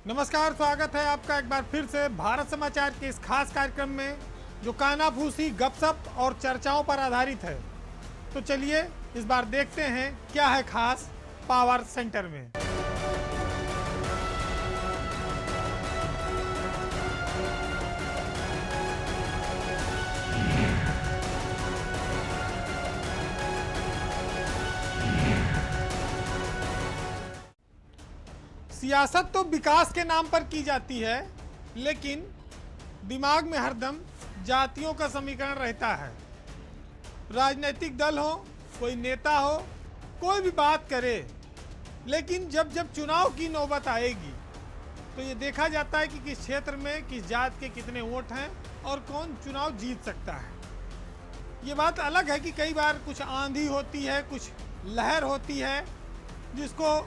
नमस्कार, स्वागत है आपका एक बार फिर से भारत समाचार के इस खास कार्यक्रम में जो कानाफूसी, गपशप और चर्चाओं पर आधारित है। तो चलिए इस बार देखते हैं क्या है खास पावर सेंटर में। सियासत तो विकास के नाम पर की जाती है, लेकिन दिमाग में हरदम जातियों का समीकरण रहता है। राजनीतिक दल हो, कोई नेता हो, कोई भी बात करे, लेकिन जब जब चुनाव की नौबत आएगी तो ये देखा जाता है कि किस क्षेत्र में किस जात के कितने वोट हैं और कौन चुनाव जीत सकता है। ये बात अलग है कि कई बार कुछ आंधी होती है, कुछ लहर होती है, जिसको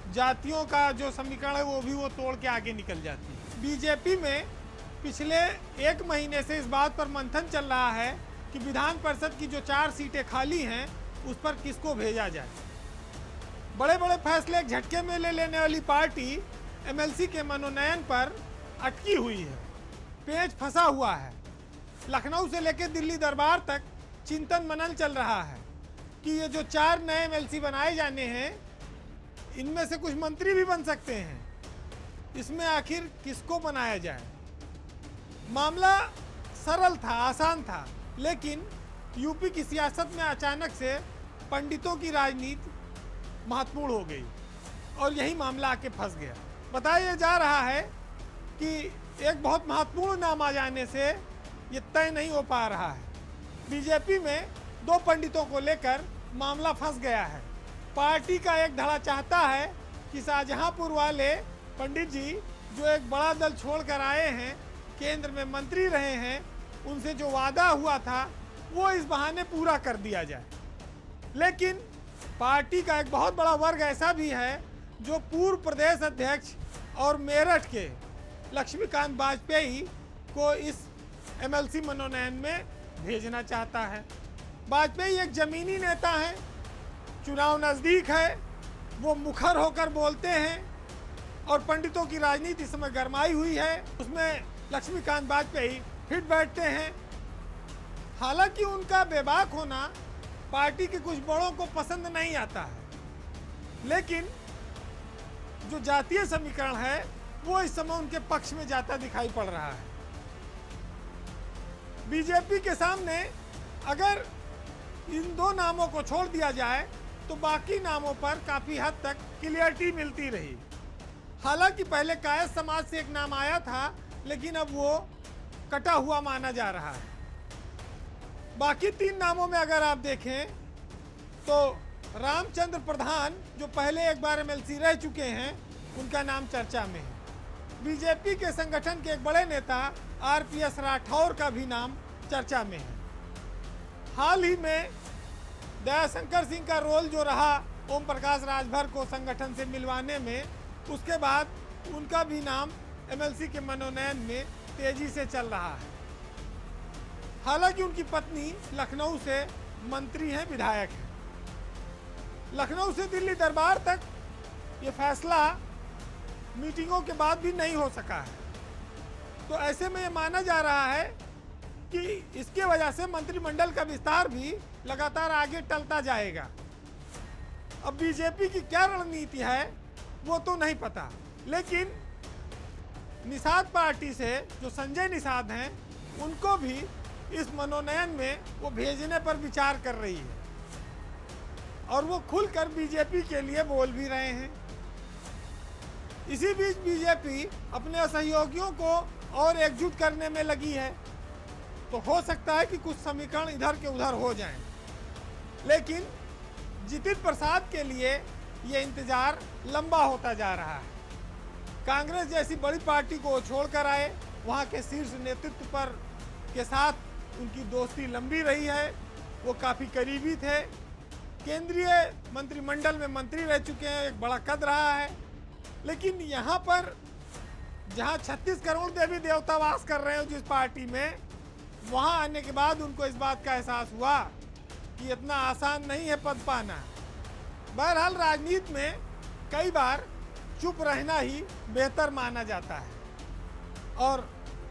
जातियों का जो समीकरण है वो तोड़ के आगे निकल जाती है। बीजेपी में पिछले एक महीने से इस बात पर मंथन चल रहा है कि विधान परिषद की जो 4 सीटें खाली हैं उस पर किसको भेजा जाए। बड़े बड़े फैसले एक झटके में ले लेने वाली पार्टी एमएलसी के मनोनयन पर अटकी हुई है, पेच फंसा हुआ है। लखनऊ से लेकर दिल्ली दरबार तक चिंतन मनन चल रहा है कि ये जो 4 नए एमएलसी बनाए जाने हैं, इनमें से कुछ मंत्री भी बन सकते हैं। इसमें आखिर किसको बनाया जाए। मामला सरल था, आसान था, लेकिन यूपी की सियासत में अचानक से पंडितों की राजनीति महत्वपूर्ण हो गई और यही मामला आके फंस गया। बताया जा रहा है कि एक बहुत महत्वपूर्ण नाम आ जाने से ये तय नहीं हो पा रहा है। बीजेपी में 2 पंडितों को लेकर मामला फंस गया है। पार्टी का एक धड़ा चाहता है कि शाहजहांपुर वाले पंडित जी जो एक बड़ा दल छोड़कर आए हैं, केंद्र में मंत्री रहे हैं, उनसे जो वादा हुआ था वो इस बहाने पूरा कर दिया जाए। लेकिन पार्टी का एक बहुत बड़ा वर्ग ऐसा भी है जो पूर्व प्रदेश अध्यक्ष और मेरठ के लक्ष्मीकांत वाजपेयी को इस एमएलसी मनोनयन में भेजना चाहता है। वाजपेयी एक जमीनी नेता हैं, चुनाव नज़दीक है, वो मुखर होकर बोलते हैं और पंडितों की राजनीति इस समय गरमाई हुई है, उसमें लक्ष्मीकांत वाजपेयी फिट बैठते हैं। हालांकि उनका बेबाक होना पार्टी के कुछ बड़ों को पसंद नहीं आता है, लेकिन जो जातीय समीकरण है वो इस समय उनके पक्ष में जाता दिखाई पड़ रहा है। बीजेपी के सामने अगर इन 2 नामों को छोड़ दिया जाए तो बाकी नामों पर काफ़ी हद तक क्लियरिटी मिलती रही। हालांकि पहले कायस्थ समाज से एक नाम आया था, लेकिन अब वो कटा हुआ माना जा रहा है। बाकी 3 नामों में अगर आप देखें तो रामचंद्र प्रधान जो पहले एक बार एमएलसी रह चुके हैं, उनका नाम चर्चा में है। बीजेपी के संगठन के एक बड़े नेता आरपीएस राठौर का भी नाम चर्चा में है। हाल ही में दयाशंकर सिंह का रोल जो रहा ओम प्रकाश राजभर को संगठन से मिलवाने में, उसके बाद उनका भी नाम एमएलसी के मनोनयन में तेजी से चल रहा है। हालांकि उनकी पत्नी लखनऊ से मंत्री हैं, विधायक हैं। लखनऊ से दिल्ली दरबार तक ये फैसला मीटिंगों के बाद भी नहीं हो सका है। तो ऐसे में ये माना जा रहा है कि इसके वजह से मंत्रिमंडल का विस्तार भी लगातार आगे टलता जाएगा। अब बीजेपी की क्या रणनीति है वो तो नहीं पता, लेकिन निषाद पार्टी से जो संजय निषाद हैं, उनको भी इस मनोनयन में वो भेजने पर विचार कर रही है और वो खुलकर बीजेपी के लिए बोल भी रहे हैं। इसी बीच बीजेपी अपने सहयोगियों को और एकजुट करने में लगी है, तो हो सकता है कि कुछ समीकरण इधर के उधर हो जाएं। लेकिन जितिन प्रसाद के लिए ये इंतजार लंबा होता जा रहा है। कांग्रेस जैसी बड़ी पार्टी को छोड़कर आए, वहाँ के शीर्ष नेतृत्व पर के साथ उनकी दोस्ती लंबी रही है, वो काफ़ी करीबी थे, केंद्रीय मंत्रिमंडल में मंत्री रह चुके हैं, एक बड़ा कद रहा है। लेकिन यहाँ पर जहाँ 36 करोड़ देवी देवता वास कर रहे हो जिस पार्टी में, वहाँ आने के बाद उनको इस बात का एहसास हुआ कि इतना आसान नहीं है पद पाना। बहरहाल राजनीति में कई बार चुप रहना ही बेहतर माना जाता है। और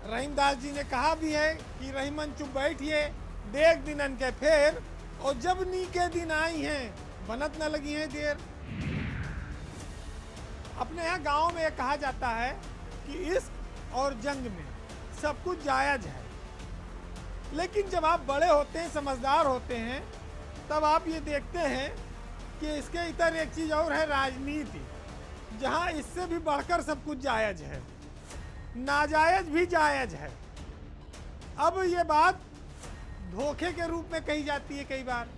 रहीमदास जी ने कहा भी है कि रहीमन चुप बैठिए देख दिनन के फेर, और जब नी के दिन आई हैं बनत न लगी है देर। अपने यहाँ गांव में यह कहा जाता है कि इश्क और जंग में सब कुछ जायज है, लेकिन जब आप बड़े होते हैं, समझदार होते हैं, तब आप ये देखते हैं कि इसके इतर एक चीज़ और है, राजनीति, जहाँ इससे भी बढ़कर सब कुछ जायज है, नाजायज भी जायज है। अब ये बात धोखे के रूप में कही जाती है कई बार।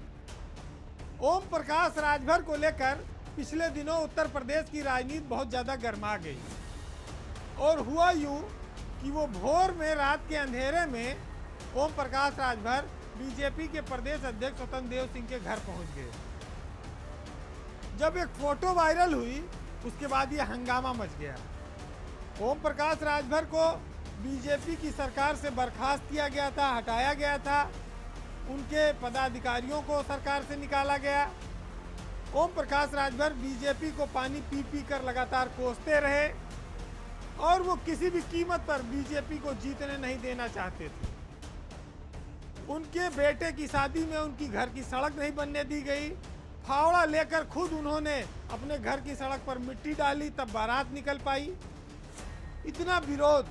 ओम प्रकाश राजभर को लेकर पिछले दिनों उत्तर प्रदेश की राजनीति बहुत ज़्यादा गर्मा गई, और हुआ यूँ कि वो भोर में रात के अंधेरे में ओम प्रकाश राजभर बीजेपी के प्रदेश अध्यक्ष स्वतंत्र देव सिंह के घर पहुंच गए। जब एक फोटो वायरल हुई, उसके बाद ये हंगामा मच गया। ओम प्रकाश राजभर को बीजेपी की सरकार से बर्खास्त किया गया था, हटाया गया था, उनके पदाधिकारियों को सरकार से निकाला गया। ओम प्रकाश राजभर बीजेपी को पानी पी पी कर लगातार कोसते रहे, और वो किसी भी कीमत पर बीजेपी को जीतने नहीं देना चाहते थे। उनके बेटे की शादी में उनकी घर की सड़क नहीं बनने दी गई। फावड़ा लेकर खुद उन्होंने अपने घर की सड़क पर मिट्टी डाली, तब बारात निकल पाई। इतना विरोध,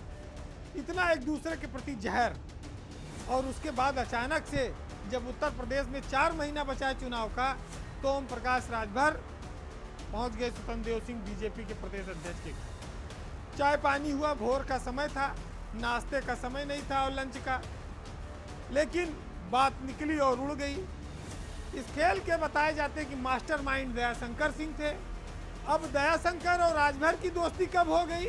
इतना एक दूसरे के प्रति जहर। और उसके बाद अचानक से जब उत्तर प्रदेश में 4 महीना बचा है चुनाव का, तो ओम प्रकाश राजभर पहुंच गए स्वतंत्र देव सिंह बीजेपी के प्रदेश अध्यक्ष के घर। चाय पानी हुआ, भोर का समय था, नाश्ते का समय नहीं था और लंच का, लेकिन बात निकली और उड़ गई। इस खेल के बताए जाते कि मास्टरमाइंड दयाशंकर सिंह थे। अब दयाशंकर और राजभर की दोस्ती कब हो गई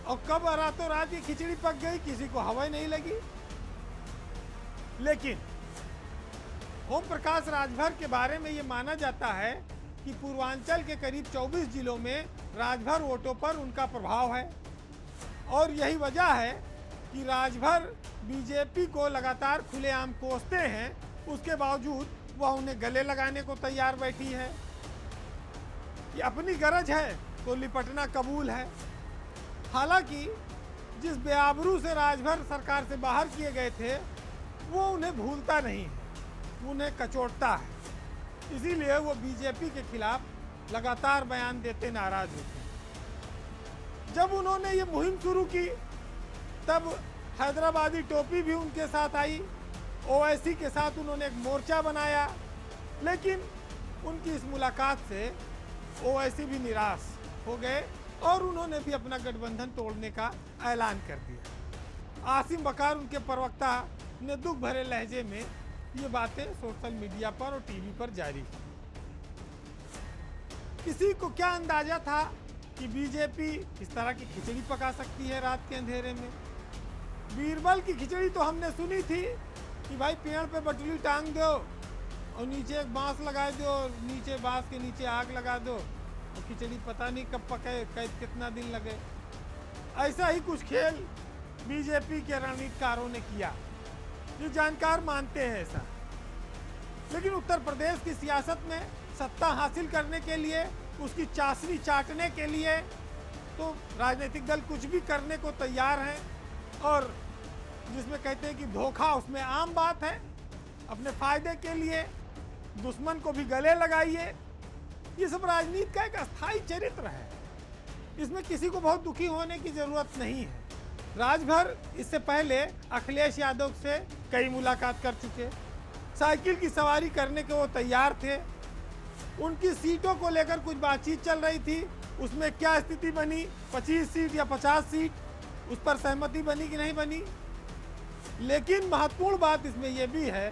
और कब रातों रात ये खिचड़ी पक गई, किसी को हवा नहीं लगी। लेकिन ओम प्रकाश राजभर के बारे में ये माना जाता है कि पूर्वांचल के करीब 24 जिलों में राजभर वोटों पर उनका प्रभाव है, और यही वजह है कि राजभर बीजेपी को लगातार खुलेआम कोसते हैं, उसके बावजूद वह उन्हें गले लगाने को तैयार बैठी है। कि अपनी गरज है तो लिपटना कबूल है। हालांकि जिस बेआबरू से राजभर सरकार से बाहर किए गए थे, वो उन्हें भूलता नहीं है, उन्हें कचोटता है। इसीलिए वो बीजेपी के खिलाफ लगातार बयान देते नाराज होते हैं। जब उन्होंने ये मुहिम शुरू की, तब हैदराबादी टोपी भी उनके साथ आई। ओवैसी के साथ उन्होंने एक मोर्चा बनाया, लेकिन उनकी इस मुलाकात से ओवैसी भी निराश हो गए और उन्होंने भी अपना गठबंधन तोड़ने का ऐलान कर दिया। आसिम बकार उनके प्रवक्ता ने दुख भरे लहजे में ये बातें सोशल मीडिया पर और टीवी पर जारी की। किसी को क्या अंदाजा था कि बीजेपी इस तरह की खिचड़ी पका सकती है रात के अंधेरे में। बीरबल की खिचड़ी तो हमने सुनी थी कि भाई पेड़ पे बटुली टांग दो और नीचे एक बांस लगा दो और नीचे बांस के नीचे आग लगा दो और खिचड़ी पता नहीं कब पके, कितना दिन लगे। ऐसा ही कुछ खेल बीजेपी के रणनीतिकारों ने किया, ये जानकार मानते हैं ऐसा। लेकिन उत्तर प्रदेश की सियासत में सत्ता हासिल करने के लिए, उसकी चाशनी चाटने के लिए तो राजनीतिक दल कुछ भी करने को तैयार हैं, और जिसमें कहते हैं कि धोखा उसमें आम बात है। अपने फायदे के लिए दुश्मन को भी गले लगाइए, ये सब राजनीति का एक अस्थायी चरित्र है। इसमें किसी को बहुत दुखी होने की जरूरत नहीं है। राजभर इससे पहले अखिलेश यादव से कई मुलाकात कर चुके, साइकिल की सवारी करने के वो तैयार थे। उनकी सीटों को लेकर कुछ बातचीत चल रही थी, उसमें क्या स्थिति बनी, 25 सीट या 50 सीट, उस पर सहमति बनी कि नहीं बनी। लेकिन महत्वपूर्ण बात इसमें यह भी है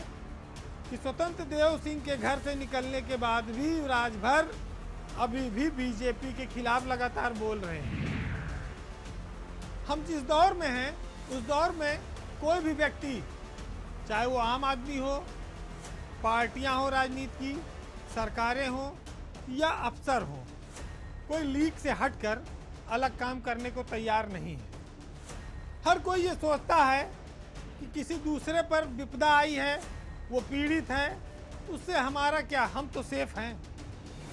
कि स्वतंत्र देव सिंह के घर से निकलने के बाद भी राजभर अभी भी बीजेपी के खिलाफ लगातार बोल रहे हैं। हम जिस दौर में हैं, उस दौर में कोई भी व्यक्ति, चाहे वो आम आदमी हो, पार्टियां हो राजनीति की, सरकारें हो या अफसर हो, कोई लीक से हटकर अलग काम करने को तैयार नहीं है। हर कोई ये सोचता है कि किसी दूसरे पर विपदा आई है, वो पीड़ित है, उससे हमारा क्या, हम तो सेफ हैं।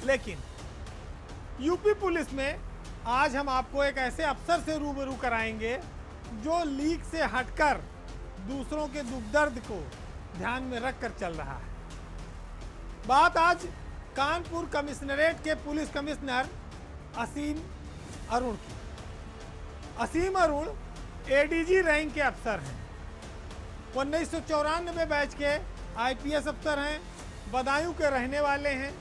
लेकिन यूपी पुलिस में आज हम आपको एक ऐसे अफसर से रूबरू कराएंगे जो लीक से हटकर दूसरों के दुख दर्द को ध्यान में रखकर चल रहा है। बात आज कानपुर कमिश्नरेट के पुलिस कमिश्नर असीम अरुण की। असीम अरुण एडीजी रैंक के अफसर हैं। 1994 बैच के आईपीएस अफसर हैं, बदायूं के रहने वाले हैं।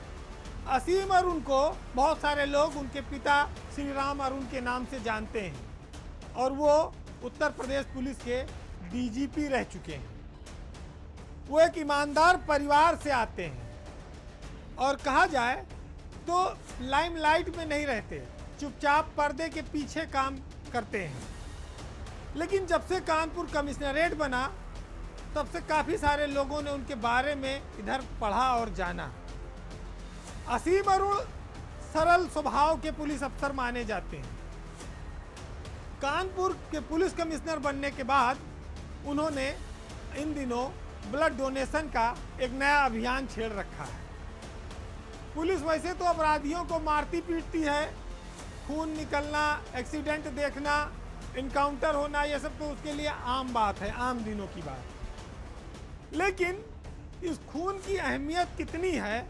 असीम अरुण को बहुत सारे लोग उनके पिता श्री राम अरुण के नाम से जानते हैं और वो उत्तर प्रदेश पुलिस के डीजीपी रह चुके हैं। वो एक ईमानदार परिवार से आते हैं और कहा जाए तो लाइमलाइट में नहीं रहते, चुपचाप पर्दे के पीछे काम करते हैं। लेकिन जब से कानपुर कमिश्नरेट बना तब से काफ़ी सारे लोगों ने उनके बारे में इधर पढ़ा और जाना। असीम अरुण सरल स्वभाव के पुलिस अफसर माने जाते हैं। कानपुर के पुलिस कमिश्नर बनने के बाद उन्होंने इन दिनों ब्लड डोनेशन का एक नया अभियान छेड़ रखा है। पुलिस वैसे तो अपराधियों को मारती पीटती है, खून निकलना, एक्सीडेंट देखना, इनकाउंटर होना, ये सब तो उसके लिए आम बात है, आम दिनों की बात। लेकिन इस खून की अहमियत कितनी है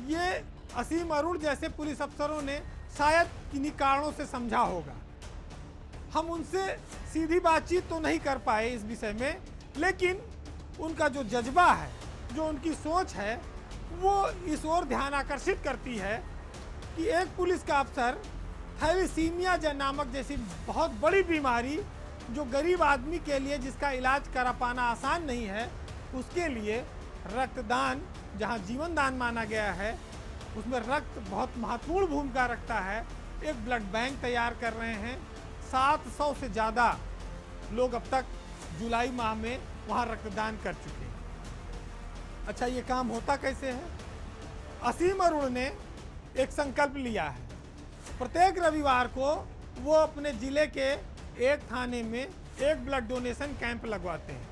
ये असीम अरुण जैसे पुलिस अफसरों ने शायद किन्हीं कारणों से समझा होगा। हम उनसे सीधी बातचीत तो नहीं कर पाए इस विषय में, लेकिन उनका जो जज्बा है, जो उनकी सोच है, वो इस ओर ध्यान आकर्षित करती है कि एक पुलिस का अफसर थैलेसीमिया नामक जैसी बहुत बड़ी बीमारी जो गरीब आदमी के लिए जिसका इलाज करा पाना आसान नहीं है, उसके लिए रक्तदान, जहां जीवन दान माना गया है, उसमें रक्त बहुत महत्वपूर्ण भूमिका रखता है। एक ब्लड बैंक तैयार कर रहे हैं। 700 से ज़्यादा लोग अब तक जुलाई माह में वहां रक्तदान कर चुके हैं। अच्छा, ये काम होता कैसे है? असीम अरुण ने एक संकल्प लिया है। प्रत्येक रविवार को वो अपने ज़िले के एक थाने में एक ब्लड डोनेशन कैंप लगवाते हैं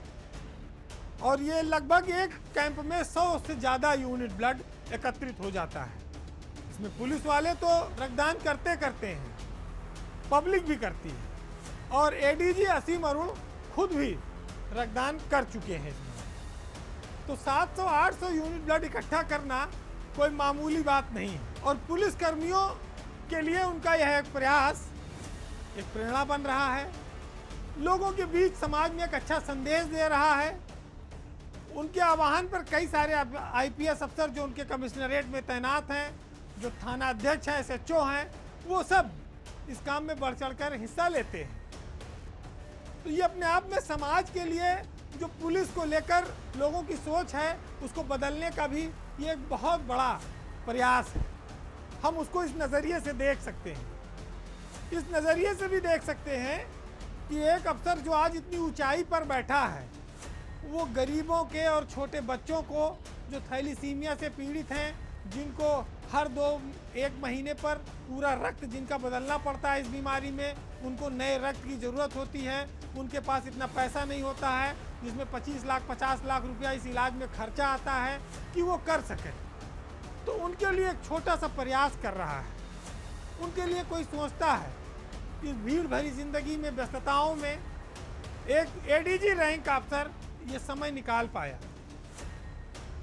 और ये लगभग एक कैंप में 100 से ज़्यादा यूनिट ब्लड एकत्रित हो जाता है। इसमें पुलिस वाले तो रक्तदान करते हैं, पब्लिक भी करती है और एडीजी असीम अरुण खुद भी रक्तदान कर चुके हैं इसमें। तो 700-800 यूनिट ब्लड इकट्ठा करना कोई मामूली बात नहीं है और पुलिस कर्मियों के लिए उनका यह एक प्रयास एक प्रेरणा बन रहा है। लोगों के बीच समाज में एक अच्छा संदेश दे रहा है। उनके आह्वान पर कई सारे आईपीएस अफसर जो उनके कमिश्नरेट में तैनात हैं, जो थाना अध्यक्ष हैं, एसएचओ हैं, वो सब इस काम में बढ़ चढ़कर हिस्सा लेते हैं। तो ये अपने आप में समाज के लिए जो पुलिस को लेकर लोगों की सोच है उसको बदलने का भी ये एक बहुत बड़ा प्रयास है। हम उसको इस नज़रिए से देख सकते हैं। इस नज़रिए से भी देख सकते हैं कि एक अफसर जो आज इतनी ऊंचाई पर बैठा है, वो गरीबों के और छोटे बच्चों को जो थैलेसीमिया से पीड़ित हैं, जिनको हर 1 महीने पर पूरा रक्त जिनका बदलना पड़ता है इस बीमारी में, उनको नए रक्त की ज़रूरत होती है, उनके पास इतना पैसा नहीं होता है जिसमें 25 लाख 50 लाख रुपया इस इलाज में खर्चा आता है कि वो कर सकें। तो उनके लिए एक छोटा सा प्रयास कर रहा है। उनके लिए कोई सोचता है इस भीड़ भरी ज़िंदगी में, व्यस्तताओं में एक एडीजी रैंक का अफसर ये समय निकाल पाया।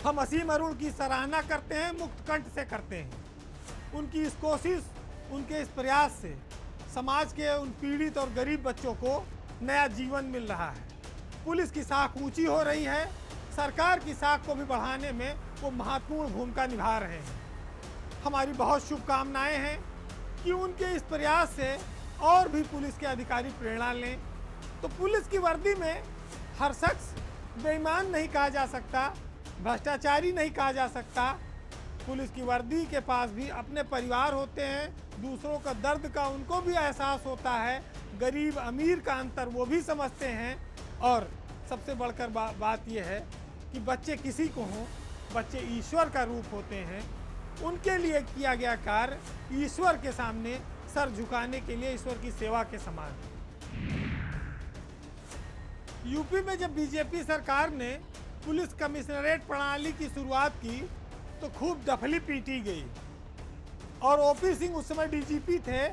हम असीम अरुण की सराहना करते हैं, मुक्त कंठ से करते हैं। उनकी इस कोशिश, उनके इस प्रयास से समाज के उन पीड़ित और गरीब बच्चों को नया जीवन मिल रहा है। पुलिस की साख ऊंची हो रही है, सरकार की साख को भी बढ़ाने में वो महत्वपूर्ण भूमिका निभा रहे हैं। हमारी बहुत शुभकामनाएं हैं कि उनके इस प्रयास से और भी पुलिस के अधिकारी प्रेरणा लें। तो पुलिस की वर्दी में हर शख्स बेईमान नहीं कहा जा सकता, भ्रष्टाचारी नहीं कहा जा सकता। पुलिस की वर्दी के पास भी अपने परिवार होते हैं, दूसरों का दर्द का उनको भी एहसास होता है, गरीब अमीर का अंतर वो भी समझते हैं। और सबसे बढ़कर बात यह है कि बच्चे किसी को हों, बच्चे ईश्वर का रूप होते हैं। उनके लिए किया गया कार्य ईश्वर के सामने सर झुकाने के लिए, ईश्वर की सेवा के समान। यूपी में जब बीजेपी सरकार ने पुलिस कमिश्नरेट प्रणाली की शुरुआत की तो खूब डफली पीटी गई और ओपी सिंह उस समय डीजीपी थे।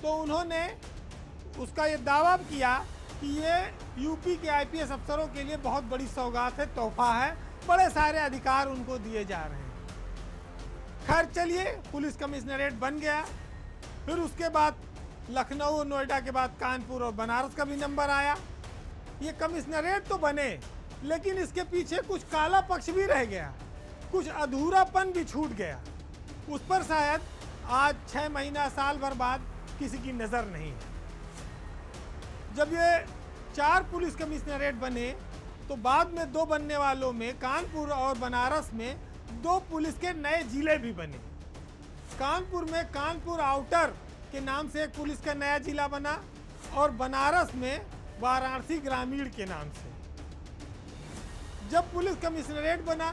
तो उन्होंने उसका ये दावा किया कि ये यूपी के आईपीएस अफसरों के लिए बहुत बड़ी सौगात है, तोहफा है, बड़े सारे अधिकार उनको दिए जा रहे हैं। खैर चलिए, पुलिस कमिश्नरेट बन गया। फिर उसके बाद लखनऊ और नोएडा के बाद कानपुर और बनारस का भी नंबर आया। ये कमिश्नरेट तो बने, लेकिन इसके पीछे कुछ काला पक्ष भी रह गया, कुछ अधूरापन भी छूट गया। उस पर शायद आज 6 महीना साल भर बाद किसी की नज़र नहीं है। जब ये 4 पुलिस कमिश्नरेट बने तो बाद में 2 बनने वालों में कानपुर और बनारस में 2 पुलिस के नए जिले भी बने। कानपुर में कानपुर आउटर के नाम से एक पुलिस का नया जिला बना और बनारस में वाराणसी ग्रामीण के नाम से। जब पुलिस कमिश्नरेट बना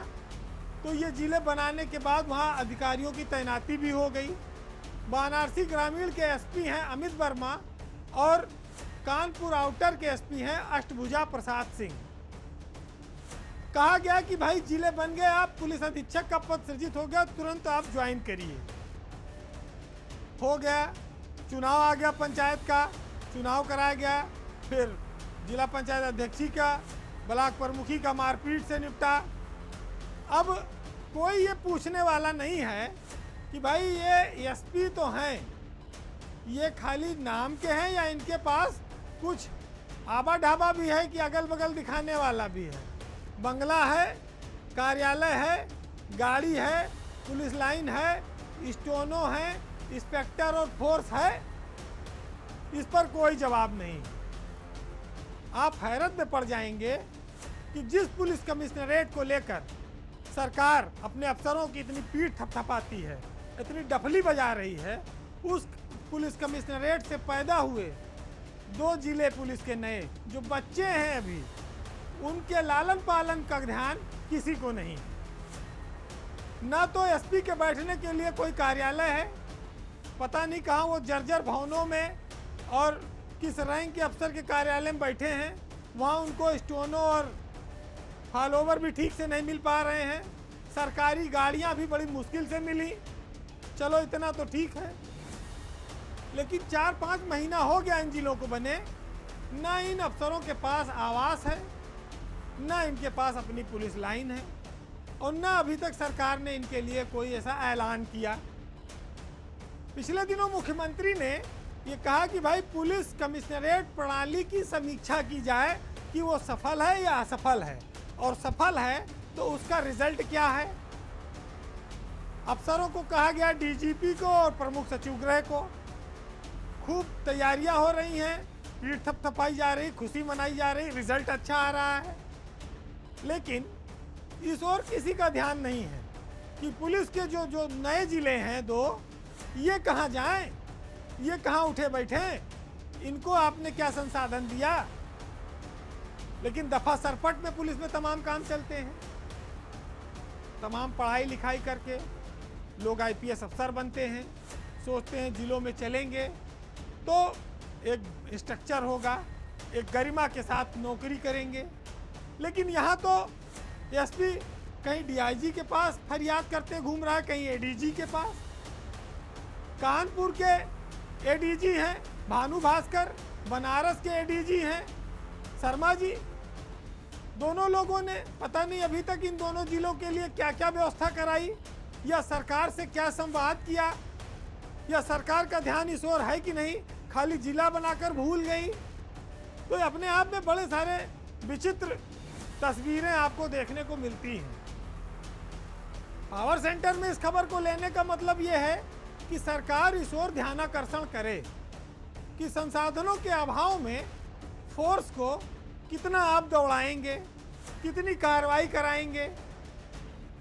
तो ये जिले बनाने के बाद वहाँ अधिकारियों की तैनाती भी हो गई। वाराणसी ग्रामीण के एसपी हैं अमित वर्मा और कानपुर आउटर के एसपी हैं अष्टभुजा प्रसाद सिंह। कहा गया कि भाई जिले बन गए, आप पुलिस अधीक्षक का पद सृजित हो गया, तुरंत आप ज्वाइन करिए। हो गया, चुनाव आ गया, पंचायत का चुनाव कराया गया। फिर जिला पंचायत अध्यक्षी का, ब्लॉक प्रमुखी का मारपीट से निपटा। अब कोई ये पूछने वाला नहीं है कि भाई ये एसपी तो हैं, ये खाली नाम के हैं या इनके पास कुछ आबा ढाबा भी है कि अगल बगल दिखाने वाला भी है। बंगला है, कार्यालय है, गाड़ी है, पुलिस लाइन है, स्टोनो है, इंस्पेक्टर और फोर्स है, इस पर कोई जवाब नहीं। आप हैरत में पड़ जाएंगे कि जिस पुलिस कमिश्नरेट को लेकर सरकार अपने अफसरों की इतनी पीठ थपथपाती है, इतनी डफली बजा रही है, उस पुलिस कमिश्नरेट से पैदा हुए 2 जिले पुलिस के नए जो बच्चे हैं अभी, उनके लालन पालन का ध्यान किसी को नहीं। ना तो एसपी के बैठने के लिए कोई कार्यालय है, पता नहीं कहाँ वो जर्जर भवनों में और किस रैंक के अफसर के कार्यालय में बैठे हैं। वहाँ उनको स्टोनो और फॉलोवर भी ठीक से नहीं मिल पा रहे हैं। सरकारी गाड़ियाँ भी बड़ी मुश्किल से मिली। चलो इतना तो ठीक है, लेकिन 4-5 महीना हो गया इन जिलों को बने, ना इन अफसरों के पास आवास है, ना इनके पास अपनी पुलिस लाइन है, और ना अभी तक सरकार ने इनके लिए कोई ऐसा ऐलान किया। पिछले दिनों मुख्यमंत्री ने ये कहा कि भाई पुलिस कमिश्नरेट प्रणाली की समीक्षा की जाए कि वो सफल है या असफल है, और सफल है तो उसका रिजल्ट क्या है। अफसरों को कहा गया, डीजीपी को और प्रमुख सचिव गृह को, खूब तैयारियां हो रही हैं, पीठ थपथपाई जा रही, खुशी मनाई जा रही, रिजल्ट अच्छा आ रहा है। लेकिन इस ओर किसी का ध्यान नहीं है कि पुलिस के जो नए जिले हैं 2, ये कहाँ जाएं, ये कहाँ उठे बैठे, इनको आपने क्या संसाधन दिया। लेकिन दफा सरपट में पुलिस में तमाम काम चलते हैं। तमाम पढ़ाई लिखाई करके लोग आईपीएस अफसर बनते हैं, सोचते हैं जिलों में चलेंगे तो एक स्ट्रक्चर होगा, एक गरिमा के साथ नौकरी करेंगे। लेकिन यहाँ तो एसपी कहीं डीआईजी के पास फरियाद करते घूम रहा है, कहीं एडीजी के पास। कानपुर के एडीजी हैं भानु भास्कर, बनारस के एडीजी हैं शर्मा जी। दोनों लोगों ने पता नहीं अभी तक इन दोनों जिलों के लिए क्या क्या व्यवस्था कराई, या सरकार से क्या संवाद किया, या सरकार का ध्यान इस ओर है कि नहीं, खाली जिला बनाकर भूल गई। तो अपने आप में बड़े सारे विचित्र तस्वीरें आपको देखने को मिलती हैं। पावर सेंटर में इस खबर को लेने का मतलब यह है कि सरकार इस ओर ध्यानाकर्षण करे कि संसाधनों के अभाव में फोर्स को कितना आप दौड़ाएंगे, कितनी कार्रवाई कराएंगे,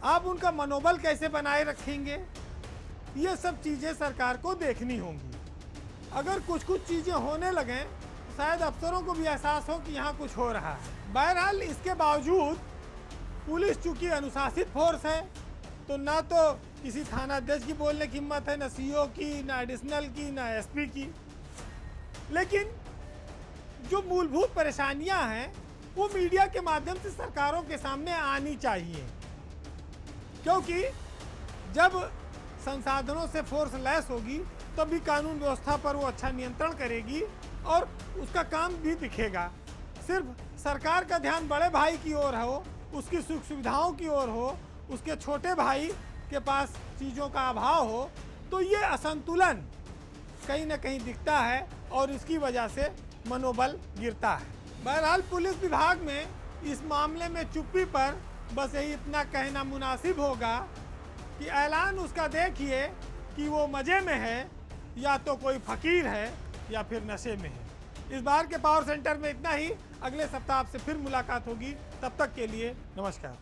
आप उनका मनोबल कैसे बनाए रखेंगे। ये सब चीज़ें सरकार को देखनी होंगी। अगर कुछ चीज़ें होने लगें शायद अफसरों को भी एहसास हो कि यहाँ कुछ हो रहा है। बहरहाल इसके बावजूद पुलिस चूंकि अनुशासित फोर्स है, तो ना तो किसी थाना अध्यक्ष की बोलने की हिम्मत है, ना सीओ की, ना एडिशनल की, ना एसपी की। लेकिन जो मूलभूत परेशानियां हैं वो मीडिया के माध्यम से सरकारों के सामने आनी चाहिए, क्योंकि जब संसाधनों से फोर्स लैस होगी तभी कानून व्यवस्था पर वो अच्छा नियंत्रण करेगी और उसका काम भी दिखेगा। सिर्फ सरकार का ध्यान बड़े भाई की ओर हो, उसकी सुख सुविधाओं की ओर हो, उसके छोटे भाई के पास चीज़ों का अभाव हो, तो ये असंतुलन कहीं ना कहीं दिखता है और इसकी वजह से मनोबल गिरता है। बहरहाल पुलिस विभाग में इस मामले में चुप्पी पर बस यही इतना कहना मुनासिब होगा कि ऐलान उसका देखिए कि वो मज़े में है या तो कोई फ़कीर है या फिर नशे में है। इस बार के पावर सेंटर में इतना ही। अगले सप्ताह आपसे फिर मुलाकात होगी। तब तक के लिए नमस्कार।